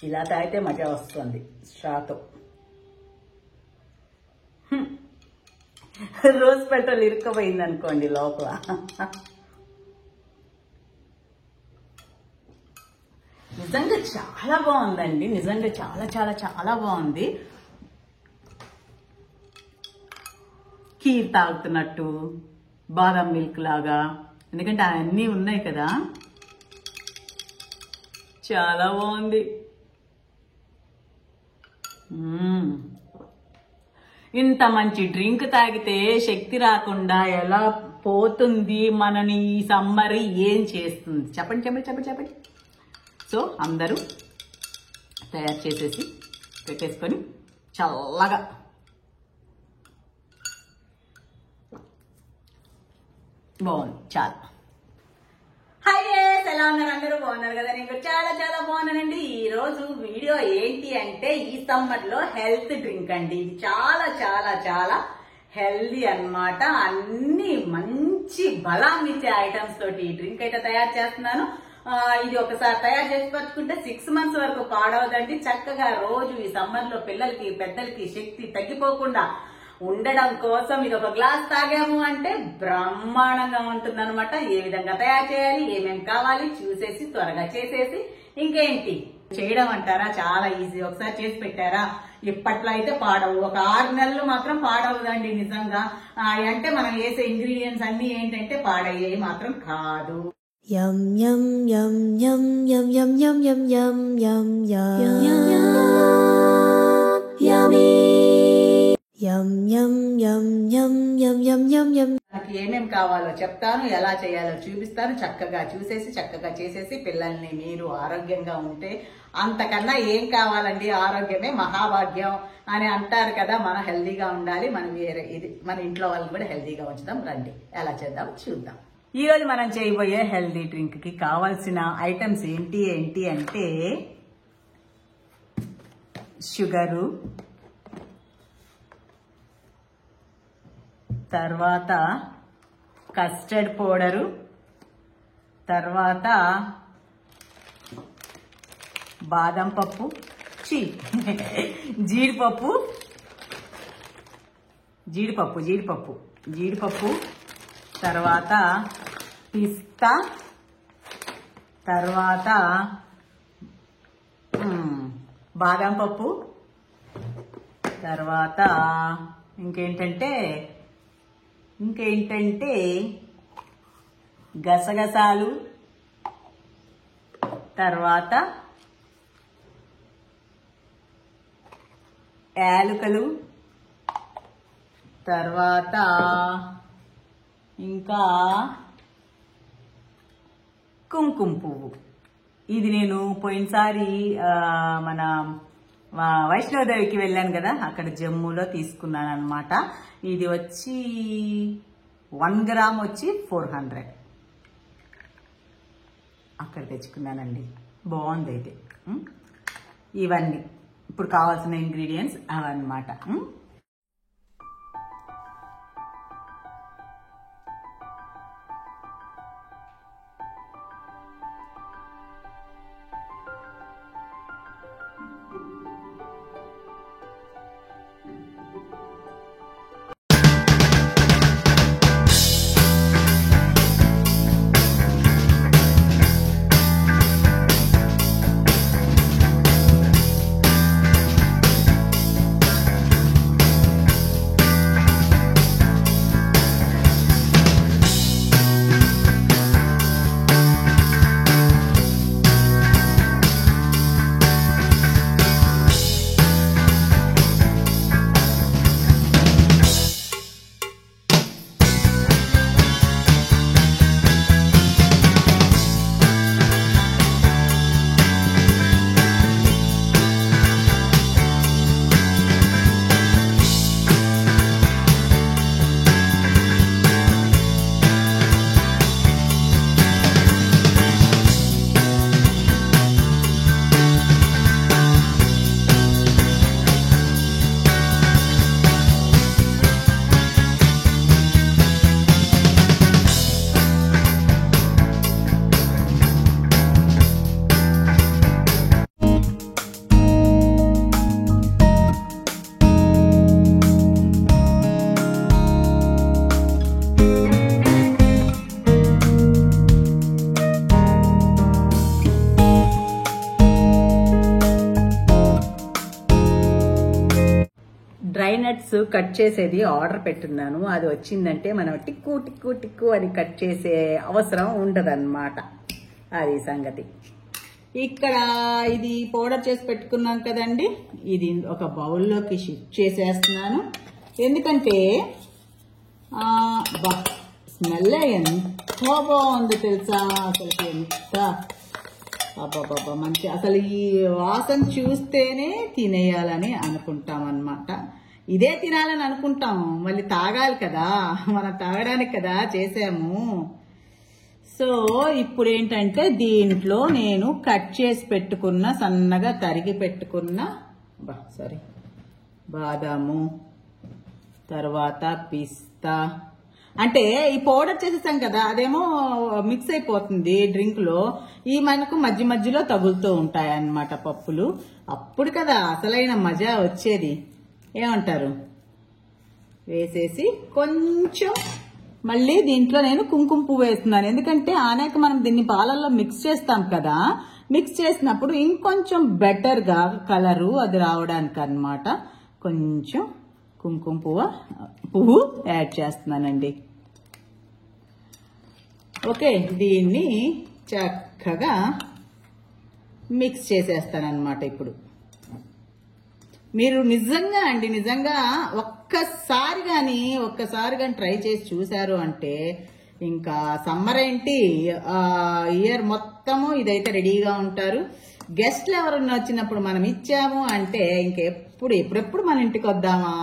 ఇలా తాగితే మజా వస్తుంది స్ట్రాతో. రోజ్ పెట్రోల్ ఇరుక్కుపోయింది అనుకోండి లోపల. నిజంగా చాలా బాగుందండి, నిజంగా చాలా చాలా చాలా బాగుంది. కీర్ తాగుతున్నట్టు, బాదం మిల్క్ లాగా, ఎందుకంటే అవన్నీ ఉన్నాయి కదా. చాలా బాగుంది. ఇంత మంచి డ్రింక్ తాగితే శక్తి రాకుండా ఎలా పోతుంది, మనని ఈ సమ్మర్ ఏం చేస్తుంది చెప్పండి చెప్పండి చెప్పండి చెప్పండి. సో అందరూ తయారు చేసేసి పెట్టేసుకొని చల్లగా బాగుంది చాలా. హాయ్ ఎలా ఉన్నారు అందరూ? బాగున్నారు కదా? నేను చాలా చాలా బాగున్నానండి. ఈ రోజు వీడియో ఏంటి అంటే ఈ సమ్మర్ లో హెల్త్ డ్రింక్ అండి. ఇది చాలా చాలా చాలా హెల్దీ అన్నమాట. అన్ని మంచి బలాన్ని ఇచ్చే ఐటమ్స్ తోటి ఈ డ్రింక్ అయితే తయారు చేస్తున్నాను. ఇది ఒకసారి తయారు చేసి పట్టుకుంటే 6 months వరకు పాడవదండి. చక్కగా రోజు ఈ సమ్మర్ లో పిల్లలకి పెద్దలకి శక్తి తగ్గిపోకుండా ఉండడం కోసం ఇది ఒక గ్లాస్ తాగాము అంటే బ్రహ్మాండంగా ఉంటుంది అనమాట. ఏ విధంగా తయారు చేయాలి, ఏమేమి కావాలి చూసేసి త్వరగా చేసేసి ఇంకేంటి చేయడం అంటారా, చాలా ఈజీ. ఒకసారి చేసి పెట్టారా ఇప్పట్లో అయితే పాడవు. ఒక 6 నెలలు మాత్రం పాడవదండి నిజంగా. అంటే మనం వేసే ఇంగ్రీడియంట్స్ అన్ని ఏంటంటే పాడయ్యేవి మాత్రం కాదు. Yum yum yum yum yum yum yum yum yum yum yum yummy yum yum yum yum yum yum yum yum. నాకు ఏమేమి కావాలో చెప్తాను, ఎలా చేయాలో చూపిస్తాను. చక్కగా చూసేసి చక్కగా చేసేసి పిల్లల్ని మీరు ఆరోగ్యంగా ఉంటే అంతకన్నా ఏం కావాలండి. ఆరోగ్యమే మహాభాగ్యం అని అంటారు కదా. మనం హెల్దీగా ఉండాలి, మనం ఇది మన ఇంట్లో వాళ్ళని కూడా హెల్దీగా ఉంచుదాం. రండి ఎలా చేద్దాం చూద్దాం. ఈ రోజు మనం చేయబోయే హెల్దీ డ్రింక్ కి కావాల్సిన ఐటమ్స్ ఏంటి అంటే షుగరు, తర్వాత కస్టర్డ్ పౌడరు, తర్వాత బాదం పప్పు, జీడిపప్పు, తర్వాత పిస్తా, తర్వాత బాదం పప్పు, తర్వాత ఇంకేంటంటే గసగసాలు, తర్వాత యాలకులు, తర్వాత ఇంకా కుంకుమ పువ్వు. ఇది నేను పోయినసారి మన వైష్ణోదేవికి వెళ్ళాను కదా, అక్కడ జమ్మూలో తీసుకున్నాను అనమాట. ఇది వచ్చి 1 గ్రామ్ వచ్చి 400 అక్కడ తెచ్చుకున్నానండి. బాగుంది అయితే. ఇవన్నీ ఇప్పుడు కావాల్సిన ఇంగ్రీడియంట్స్ అవన్నమాట. డ్రై నట్స్ కట్ చేసేది ఆర్డర్ పెట్టున్నాను. అది వచ్చిందంటే మనం టిక్కు టిక్కు టిక్కు అని కట్ చేసే అవసరం ఉండదన్నమాట. అది సంగతి. ఇక్కడ ఇది పౌడర్ చేసి పెట్టుకున్నాం కదండి, ఇది ఒక బౌల్లోకి షిఫ్ట్ చేసేస్తున్నాను. ఎందుకంటే స్మెల్ ఎంత బాగుంది తెలుసా, అసలు ఎంత అబ్బాబ్బా మంచి, అసలు ఈ వాసన చూస్తేనే తినేయాలని అనుకుంటాం అన్నమాట. ఇదే తినాలని అనుకుంటాం, మళ్ళీ తాగాలి కదా, మనం తాగడానికి కదా చేసాము. సో ఇప్పుడు ఏంటంటే దీంట్లో నేను కట్ చేసి పెట్టుకున్న, సన్నగా తరిగి పెట్టుకున్న బాదాము, తర్వాత పిస్తా, అంటే ఈ పౌడర్ చేసేసాం కదా, అదేమో మిక్స్ అయిపోతుంది డ్రింక్ లో, ఈ మనకు మధ్య మధ్యలో తగులుతూ ఉంటాయి అన్నమాట పప్పులు. అప్పుడు కదా అసలైన మజా వచ్చేది, ఏమంటారు? వేసేసి కొంచెం మళ్ళీ దీంట్లో నేను కుంకుమ పువ్వు వేస్తున్నాను. ఎందుకంటే ఆనాక మనం దీన్ని పాలల్లో మిక్స్ చేస్తాం కదా, మిక్స్ చేసినప్పుడు ఇంకొంచెం బెటర్ గా కలరు అది రావడానికి అన్నమాట. కొంచెం కుంకుమ పువ్వు యాడ్ చేస్తున్నానండి. ఓకే, దీన్ని చక్కగా మిక్స్ చేసేస్తానన్నమాట. ఇప్పుడు మీరు నిజంగా ఒక్కసారి కానీ ట్రై చేసి చూసారు అంటే ఇంకా సమ్మర్ ఏంటి ఇయర్ మొత్తము ఇదైతే రెడీగా ఉంటారు. గెస్ట్లు ఎవరన్నా వచ్చినప్పుడు మనం ఇచ్చాము అంటే ఎప్పుడెప్పుడు మన ఇంటికి వద్దామా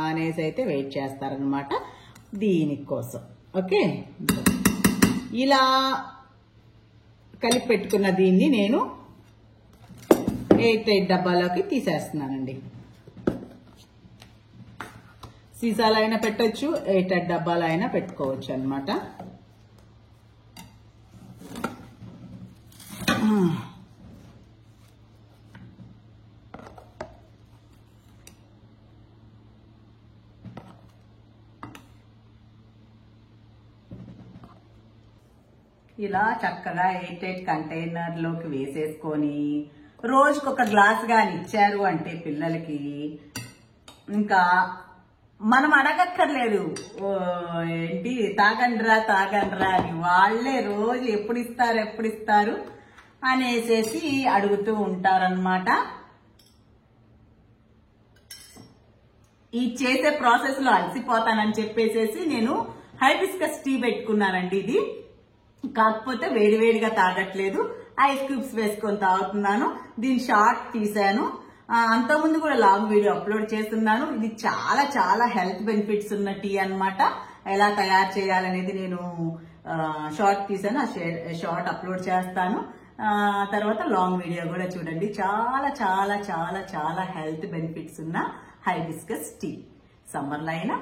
అనేసి అయితే వెయిట్ చేస్తారనమాట దీనికోసం. ఓకే, ఇలా కలిపి పెట్టుకున్న దీన్ని నేను 8 డబ్బాలోకి తీసేస్తున్నానండి. సీసాలు అయినా పెట్టచ్చు, 8 డబ్బాలు అయినా పెట్టుకోవచ్చు అన్నమాట. ఇలా చక్కగా 8 కంటైనర్లోకి వేసేసుకొని రోజుకొక గ్లాస్ గాని ఇచ్చారు అంటే పిల్లలకి ఇంకా మనం అడగక్కర్లేదు, ఏంటి తాగండ్రా అని, వాళ్లే రోజు ఎప్పుడు ఇస్తారు అనేసేసి అడుగుతూ ఉంటారన్నమాట. ఈ చేసే ప్రాసెస్ లో అలసిపోతానని చెప్పేసేసి నేను హైబిస్కస్ టీ పెట్టుకున్నానండి. ఇది కాకపోతే వేడివేడిగా తాగట్లేదు, ఐస్ క్యూబ్స్ వేసుకొని తాగుతున్నాను. దీని షార్ట్ తీసాను, అంతకుముందు కూడా లాంగ్ వీడియో అప్లోడ్ చేస్తున్నాను. ఇది చాలా చాలా హెల్త్ బెనిఫిట్స్ ఉన్న టీ అన్నమాట. ఎలా తయారు చేయాలనేది నేను షార్ట్ తీసాను, ఆ షార్ట్ అప్లోడ్ చేస్తాను. తర్వాత లాంగ్ వీడియో కూడా చూడండి. చాలా చాలా చాలా చాలా హెల్త్ బెనిఫిట్స్ ఉన్న హైబిస్కస్ టీ. సమ్మర్లో అయినా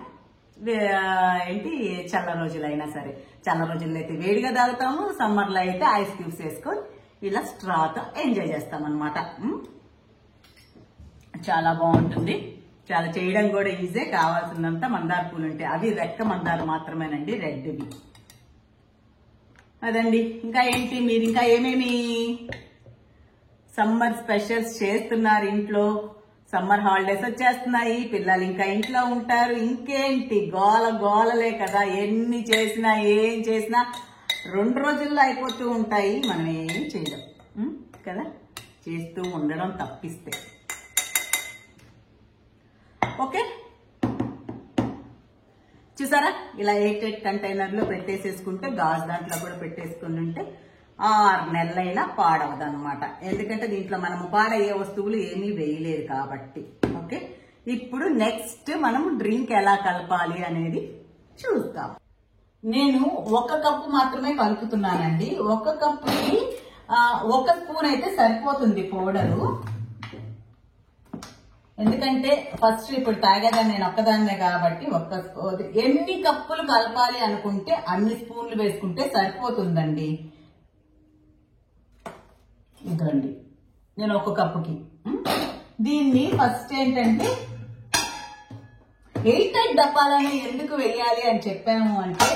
చల్ల రోజులైనా సరే, చల్ల రోజుల్లో అయితే వేడిగా తాగుతాము, సమ్మర్లో అయితే ఐస్ క్యూబ్స్ వేసుకొని ఇలా స్ట్రాతో ఎంజాయ్ చేస్తాం అన్నమాట. చాలా బాగుంటుంది, చాలా చేయడం కూడా ఈజీ. కావాల్సినంత మందార పూలు ఉంటాయి, అవి రెక్క మందారు మాత్రమేనండి, రెడ్వి. అదండి. ఇంకా ఏంటి, మీరు ఇంకా ఏమేమి సమ్మర్ స్పెషల్స్ చేస్తున్నారు ఇంట్లో? సమ్మర్ హాలిడేస్ వచ్చేస్తున్నాయి, పిల్లలు ఇంకా ఇంట్లో ఉంటారు. ఇంకేంటి గోలలే కదా, ఎన్ని చేసినా ఏం చేసినా 2 రోజుల్లో అయిపోతూ ఉంటాయి. మనం ఏం చేయలేం కదా, చేస్తూ ఉండడం తప్పిస్తే. ఓకే, చూసారా ఇలా 8 కంటైనర్లో పెట్టేసేసుకుంటే, గాజు దాంట్లో కూడా పెట్టేసుకుని ఉంటే 6 నెలలైనా పాడవదు అనమాట. ఎందుకంటే దీంట్లో మనము పాడయ్యే వస్తువులు ఏమీ వేయలేదు కాబట్టి. ఓకే, ఇప్పుడు నెక్స్ట్ మనము డ్రింక్ ఎలా కలపాలి అనేది చూద్దాం. నేను 1 కప్పు మాత్రమే కలుపుతున్నానండి. 1 కప్పుకి 1 స్పూన్ అయితే సరిపోతుంది పౌడరు. ఎందుకంటే ఫస్ట్ ఇప్పుడు తాగేదాన్ని నేను ఒక్కదాన్నే కాబట్టి ఎన్ని కప్పులు కలపాలి అనుకుంటే అన్ని స్పూన్లు వేసుకుంటే సరిపోతుందండి. ఇదండి నేను 1 కప్పుకి. దీన్ని ఫస్ట్ ఏంటంటే 8 డబ్బాలని ఎందుకు వేయాలి అని చెప్పాము అంటే,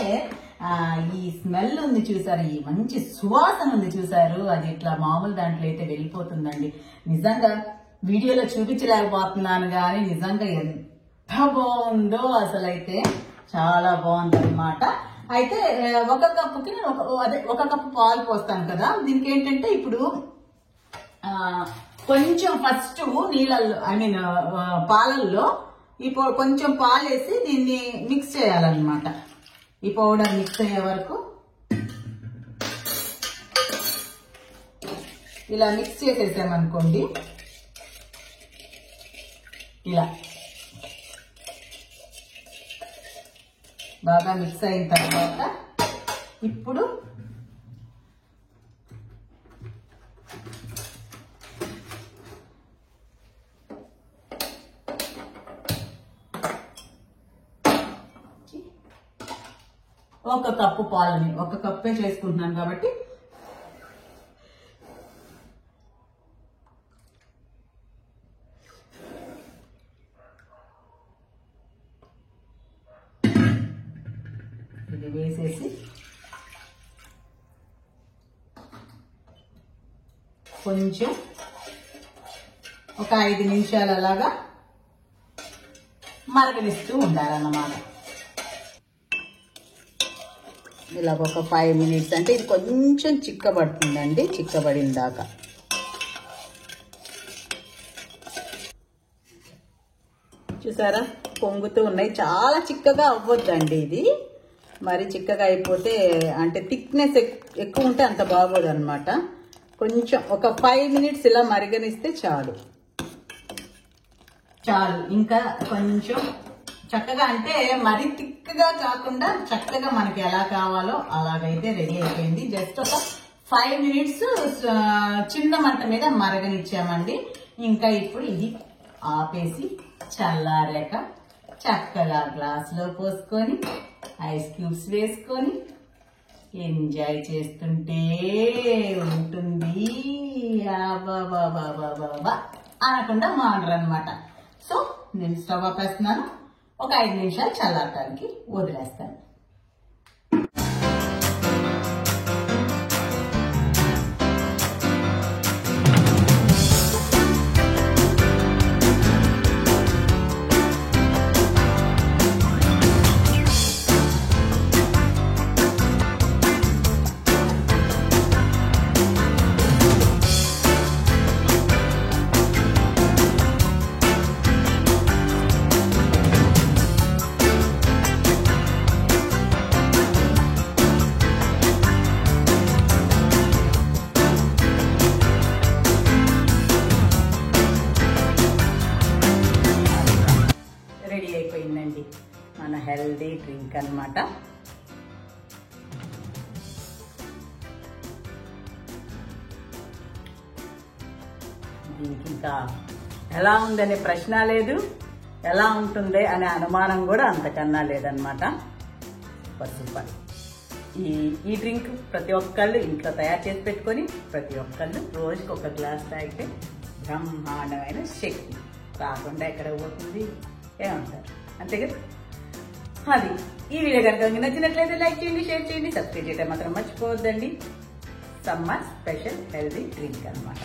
ఈ స్మెల్ ఉంది చూసారు, ఈ మంచి సువాసన ఉంది చూసారు, అది ఇట్లా మామూలు దాంట్లో అయితే వెళ్ళిపోతుందండి. నిజంగా వీడియోలో చూపించలేకపోతున్నాను కానీ నిజంగా బాగుందో అసలైతే చాలా బాగుంది అనమాట. అయితే ఒక కప్పుకి నేను ఒక కప్పు పాలు పోస్తాను కదా. దీనికి ఏంటంటే ఇప్పుడు కొంచెం ఫస్ట్ నీళ్ళల్లో పాలల్లో కొంచెం పాలు వేసి దీన్ని మిక్స్ చేయాలన్నమాట. ఈ పౌడర్ మిక్స్ అయ్యే వరకు ఇలా మిక్స్ చేసేసామనుకోండి. ఇలా బాగా మిక్స్ అయిన తర్వాత ఇప్పుడు ఒక కప్పు పాలని, ఒక కప్పే చేసుకుంటున్నాను కాబట్టి ఇది వేసేసి కొంచెం ఒక 5 నిమిషాలు అలాగా మరగనిస్తూ ఉండాలన్నమాట. ఇలా ఒక 5 మినిట్స్ అంటే ఇది కొంచెం చిక్కబడుతుందండి. చిక్కబడిన దాకా చూసారా పొంగుతూ ఉన్నాయి. చాలా చిక్కగా అవ్వద్దండి ఇది. మరి చిక్కగా అయిపోతే అంటే థిక్నెస్ ఎక్కువ ఉంటే అంత బాగోదు అనమాట. కొంచెం ఒక 5 మినిట్స్ ఇలా మరగనిస్తే చాలు. ఇంకా కొంచెం చక్కగా అంటే మరి థిక్గా కాకుండా చక్కగా మనకి ఎలా కావాలో అలాగైతే రెడీ అయిపోయింది. జస్ట్ ఒక 5 మినిట్స్ చిన్న మంట మీద మరగనిచ్చామండి. ఇంకా ఇప్పుడు ఇది ఆపేసి చల్లారాక చక్కగా గ్లాసులో పోసుకొని ఐస్ క్యూబ్స్ వేసుకొని ఎంజాయ్ చేస్తుంటే ఉంటుంది. బాబా అనకుండా మాడరనమాట. సో నేను స్టవ్ ఆపేస్తున్నాను. ఒక 5 నిమిషాలు చల్లారటానికి వదిలేస్తాను. రెడీ అయిపోయిందండి మన హెల్దీ డ్రింక్ అన్నమాట. దీనికి ఇంకా ఎలా ఉందనే ప్రశ్న లేదు, ఎలా ఉంటుంది అనే అనుమానం కూడా అంతకన్నా లేదనమాట. సూపర్. ఈ డ్రింక్ ప్రతి ఒక్కళ్ళు ఇంట్లో తయారు చేసి పెట్టుకొని ప్రతి ఒక్కళ్ళు రోజుకి ఒక గ్లాస్ తాగితే బ్రహ్మాండమైన శక్తి రాకుండా ఎక్కడ పోతుంది ఏమంటారు? అంతే కదా. అది ఈ వీడియో కనుక మీకు నచ్చినట్లయితే లైక్ చేయండి, షేర్ చేయండి, సబ్స్క్రైబ్ చేయడం మాత్రం మర్చిపోవద్దండి. సమ్మర్ స్పెషల్ హెల్దీ డ్రింక్ అన్నమాట.